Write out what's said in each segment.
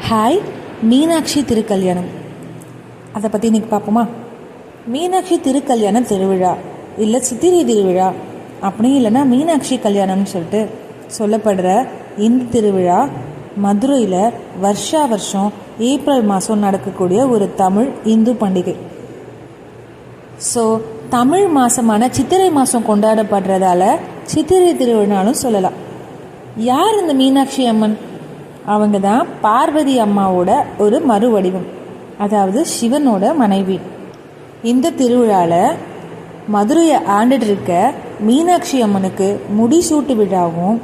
Hi, Meenakshi திருக்கல்யாணம் அதை பற்றி இன்றைக்கி பார்ப்போமா? மீனாட்சி திருக்கல்யாண திருவிழா இல்லை சித்திரை திருவிழா அப்படி இல்லைன்னா மீனாட்சி கல்யாணம்னு சொல்லிட்டு சொல்லப்படுற இந்த திருவிழா மதுரையில் வருஷம் ஏப்ரல் மாதம் நடக்கக்கூடிய ஒரு தமிழ் இந்து பண்டிகை. ஸோ தமிழ் மாதமான சித்திரை மாதம் கொண்டாடப்படுறதால சித்திரை திருவிழான்னு சொல்லலாம். யார் இந்த மீனாட்சி அம்மன்? அவங்க தான் பார்வதி அம்மாவோட ஒரு மறு வடிவம், அதாவது சிவனோட மனைவி. இந்த திருவிழாவில் மதுரையை ஆண்டுட்டு இருக்க மீனாட்சி அம்மனுக்கு முடிசூட்டு விழாவும்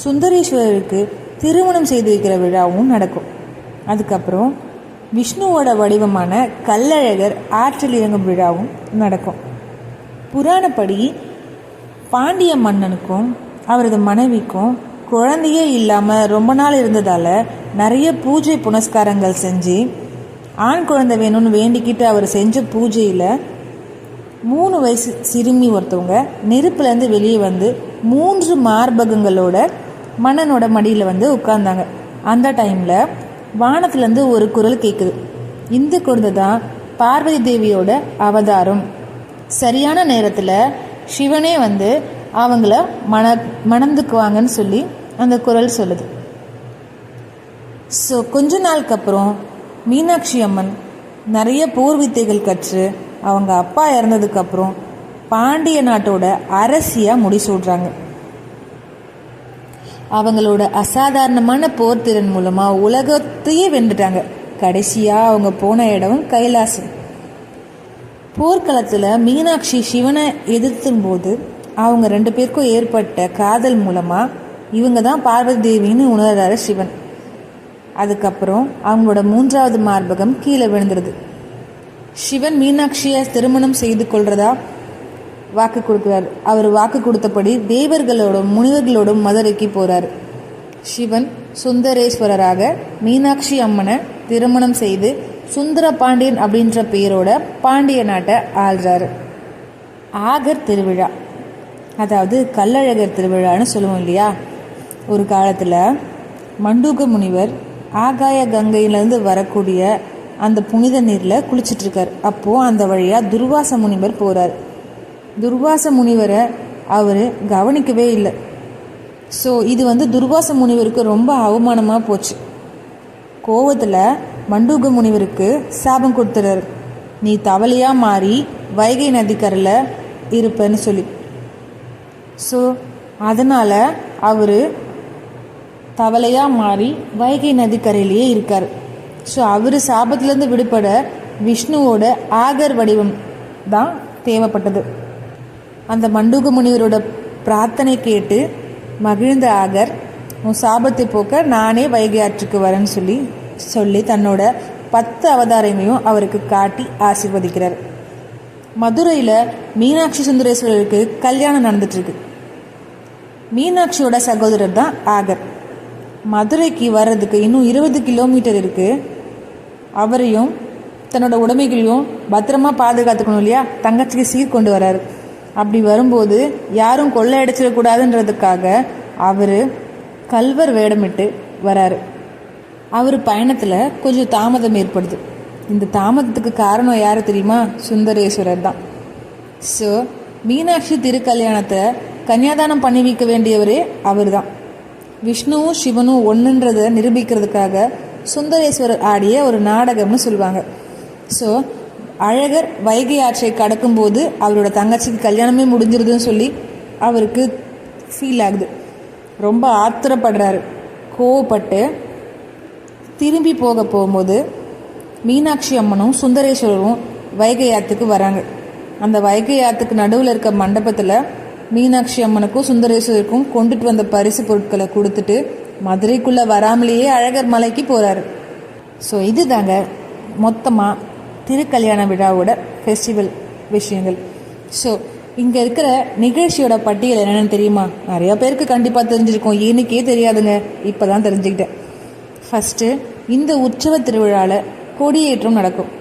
சுந்தரேஸ்வரருக்கு திருமணம் செய்து வைக்கிற விழாவும் நடக்கும். அதுக்கப்புறம் விஷ்ணுவோட வடிவமான கள்ளழகர் ஆற்றில் இறங்கும் விழாவும் நடக்கும். புராணப்படி பாண்டிய மன்னனுக்கும் அவரது மனைவிக்கும் குழந்தையே இல்லாமல் ரொம்ப நாள் இருந்ததால் நிறைய பூஜை புனஸ்காரங்கள் செஞ்சு ஆண் குழந்தை வேணும்னு வேண்டிக்கிட்டு அவர் செஞ்ச பூஜையில் 3 வயசு சிறுமி ஒருத்தவங்க நெருப்புலேருந்து வெளியே வந்து 3 மார்பகங்களோட மன்னனோட மடியில் வந்து உட்கார்ந்தாங்க. அந்த டைமில் வானத்துலேருந்து ஒரு குரல் கேட்குது. இந்த குழந்தை தான் பார்வதி தேவியோட அவதாரம். சரியான நேரத்தில் சிவனே வந்து அவங்கள மணந்துக்குவாங்கன்னு சொல்லி அந்த குரல் சொல்லுது. ஸோ கொஞ்ச நாளுக்கு அப்புறம் மீனாட்சி அம்மன் நிறைய போர் வித்தைகள் கற்று அவங்க அப்பா இறந்ததுக்கப்புறம் பாண்டிய நாட்டோட அரசியாக முடிசூடுறாங்க. அவங்களோட அசாதாரணமான போர் திறன் மூலமாக உலகத்தையே வென்றுட்டாங்க. கடைசியாக அவங்க போன இடம் கைலாசம். போர்க்களத்தில் மீனாட்சி சிவனை எதிர்த்தும் போது அவங்க 2 பேருக்கும் ஏற்பட்ட காதல் மூலமாக இவங்க தான் பார்வதி தேவின்னு உணர்றாரு சிவன். அதுக்கப்புறம் அவங்களோட 3வது மார்பகம் கீழே விழுந்துருது. சிவன் மீனாட்சியை திருமணம் செய்து கொள்றதா வாக்கு கொடுக்குறாரு. அவர் வாக்கு கொடுத்தபடி தேவர்களோடும் முனிவர்களோடும் மதுரைக்கு போகிறாரு. சிவன் சுந்தரேஸ்வரராக மீனாட்சி அம்மனை திருமணம் செய்து சுந்தர பாண்டியன் அப்படின்ற பேரோட பாண்டிய நாட்டை ஆள்றாரு. ஆகர் திருவிழா, அதாவது கள்ளழகர் திருவிழான்னு சொல்லுவோம் இல்லையா? ஒரு காலத்தில் மண்டூக முனிவர் ஆகாய கங்கையிலேருந்து வரக்கூடிய அந்த புனித நீரில் குளிச்சிட்ருக்கார். அப்போது அந்த வழியாக துர்வாச முனிவர் போகிறார். துர்வாச முனிவரை அவர் கவனிக்கவே இல்லை. ஸோ இது வந்து துர்வாச முனிவருக்கு ரொம்ப அவமானமாக போச்சு. கோவத்தில் மண்டூக முனிவருக்கு சாபம் கொடுத்துறாரு, நீ தவளையாக மாறி வைகை நதிக்கரையில் இருப்பேன்னு சொல்லி. ஸோ அதனால் அவர் தவளையாக மாறி வைகை நதிக்கரையிலேயே இருக்கார். ஸோ அவர் சாபத்திலேருந்து விடுபட விஷ்ணுவோட ஆகர் வடிவம் தான் தேவைப்பட்டது. அந்த மண்டூக முனிவரோட பிரார்த்தனை கேட்டு மகிழ்ந்த ஆகர், உன் சாபத்தை போக்க நானே வைகை ஆற்றுக்கு வரேன்னு சொல்லி தன்னோட 10 அவதாரங்களையும் அவருக்கு காட்டி ஆசீர்வதிக்கிறார். மதுரையில் மீனாட்சி சுந்தரேஸ்வரருக்கு கல்யாணம் நடந்துட்டுருக்கு. மீனாட்சியோட சகோதரர் தான் ஆகர். மதுரைக்கு வர்றதுக்கு இன்னும் 20 கிலோமீட்டர் இருக்குது. அவரையும் தன்னோட உடைமைகளையும் பத்திரமா பாதுகாத்துக்கணும் இல்லையா? தங்கச்சிக்கு சீர் கொண்டு வர்றாரு. அப்படி வரும்போது யாரும் கொள்ளை அடிச்சிடக்கூடாதுன்றதுக்காக அவர் கல்வர் வேடமிட்டு வராரு. அவர் பயணத்தில் கொஞ்சம் தாமதம் ஏற்படுது. இந்த தாமதத்துக்கு காரணம் யார் தெரியுமா? சுந்தரேஸ்வரர் தான். ஸோ மீனாட்சி திருக்கல்யாணத்தை கன்னியாதானம் பண்ணி வைக்க வேண்டியவரே அவர் தான். விஷ்ணுவும் சிவனும் ஒன்றுன்றதை நிரூபிக்கிறதுக்காக சுந்தரேஸ்வரர் ஆடிய ஒரு நாடகம்னு சொல்லுவாங்க. ஸோ அழகர் வைகை ஆற்றை கடக்கும்போது அவரோட தங்கச்சிக்கு கல்யாணமே முடிஞ்சிருதுன்னு சொல்லி அவருக்கு ஃபீல் ஆகுது. ரொம்ப ஆத்திரப்படுறாரு. கோவப்பட்டு திரும்பி போகும்போது மீனாட்சி அம்மனும் சுந்தரேஸ்வரரும் வைகை ஆற்றுக்கு வராங்க. அந்த வைகை ஆற்றுக்கு நடுவில் இருக்க மண்டபத்தில் மீனாட்சி அம்மனுக்கும் சுந்தரேஸ்வரருக்கும் கொண்டுட்டு வந்த பரிசு பொருட்களை கொடுத்துட்டு மதுரைக்குள்ளே வராமலேயே அழகர் மலைக்கு போகிறாரு. ஸோ இது தாங்க மொத்தமாக திருக்கல்யாண விழாவோட ஃபெஸ்டிவல் விஷயங்கள். ஸோ இங்கே இருக்கிற நிகழ்ச்சியோட பட்டியல் என்னென்னு தெரியுமா? நிறையா பேருக்கு கண்டிப்பாக தெரிஞ்சிருக்கும். எனக்கே தெரியாதுங்க, இப்போ தான் தெரிஞ்சுக்கிட்டேன். ஃபஸ்ட்டு இந்த உற்சவ திருவிழாவில் கொடியேற்றம் நடக்கும்.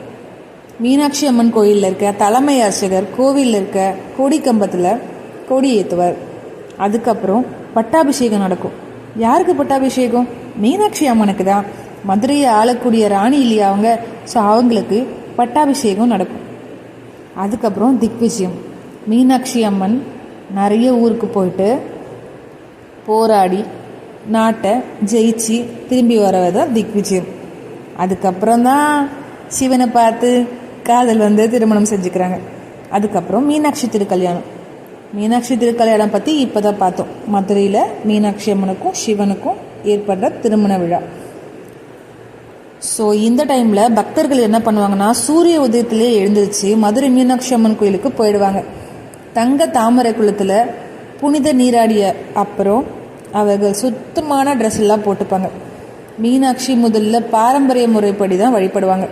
மீனாட்சி அம்மன் கோயிலில் இருக்க தலைமை அர்ச்சகர் கோவிலில் இருக்க கொடிக்கம்பத்தில் கொடி ஏற்றுவார். அதுக்கப்புறம் பட்டாபிஷேகம் நடக்கும். யாருக்கு பட்டாபிஷேகம்? மீனாட்சி அம்மனுக்கு தான். மதுரையை ஆளக்கூடிய ராணி இல்லையா அவங்க. ஸோ அவங்களுக்கு பட்டாபிஷேகம் நடக்கும். அதுக்கப்புறம் திக்விஜயம். மீனாட்சி அம்மன் நிறைய ஊருக்கு போயிட்டு போராடி நாட்டை ஜெயிச்சு திரும்பி வரதான் திக்விஜயம். அதுக்கப்புறம் தான் சிவனை பார்த்து காதல் வந்து திருமணம் செஞ்சுக்கிறாங்க. அதுக்கப்புறம் மீனாட்சி திருக்கல்யாணம். மீனாட்சி திருக்கல்யாணம் பற்றி இப்போ தான் பார்த்தோம். மதுரையில் மீனாட்சி அம்மனுக்கும் சிவனுக்கும் ஏற்பட்ட திருமண விழா. ஸோ இந்த டைமில் பக்தர்கள் என்ன பண்ணுவாங்கன்னா, சூரிய உதயத்திலே எழுந்திருச்சு மதுரை மீனாட்சி அம்மன் கோயிலுக்கு போயிடுவாங்க. தங்க தாமரை குளத்தில் புனித நீராடிய அப்புறம் அவர்கள் சுத்தமான ட்ரெஸ் எல்லாம் போட்டுப்பாங்க. மீனாட்சி முதல்ல பாரம்பரிய முறைப்படி தான் வழிபடுவாங்க.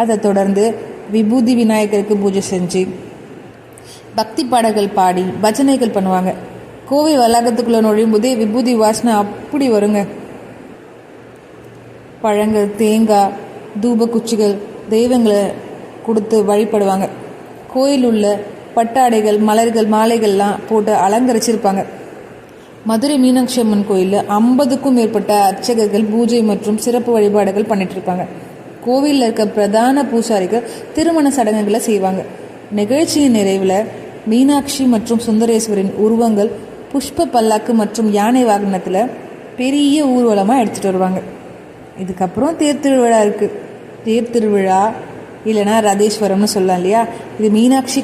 அதை தொடர்ந்து விபூதி விநாயகருக்கு பூஜை செஞ்சு பக்தி பாடல்கள் பாடி பஜனைகள் பண்ணுவாங்க. கோவை வளாகத்துக்குள்ளே நுழையும் போதே விபூதி வாசனை அப்படி வருங்க. பழங்கள், தேங்காய், தூப குச்சிகள் தெய்வங்களை கொடுத்து வழிபடுவாங்க. கோயில் உள்ள பட்டாடைகள், மலர்கள், மாலைகள்லாம் போட்டு அலங்கரிச்சிருப்பாங்க. மதுரை மீனாட்சி அம்மன் கோயிலில் 50க்கும் மேற்பட்ட அர்ச்சகர்கள் பூஜை மற்றும் சிறப்பு வழிபாடுகள் பண்ணிட்டு இருப்பாங்க. கோவிலில் இருக்க பிரதான பூசாரிகள் திருமண சடங்குகளை செய்வாங்க. நிகழ்ச்சியின் நிறைவில் மீனாட்சி மற்றும் சுந்தரேஸ்வரின் உருவங்கள் புஷ்ப பல்லாக்கு மற்றும் யானை வாகனத்தில் பெரிய ஊர்வலமாக எடுத்துகிட்டு வருவாங்க. இதுக்கப்புறம் தேர் திருவிழா இருக்குது. தேர் திருவிழா இல்லைனா ரதேஸ்வரம்னு சொல்லலாம் இல்லையா. இது மீனாட்சி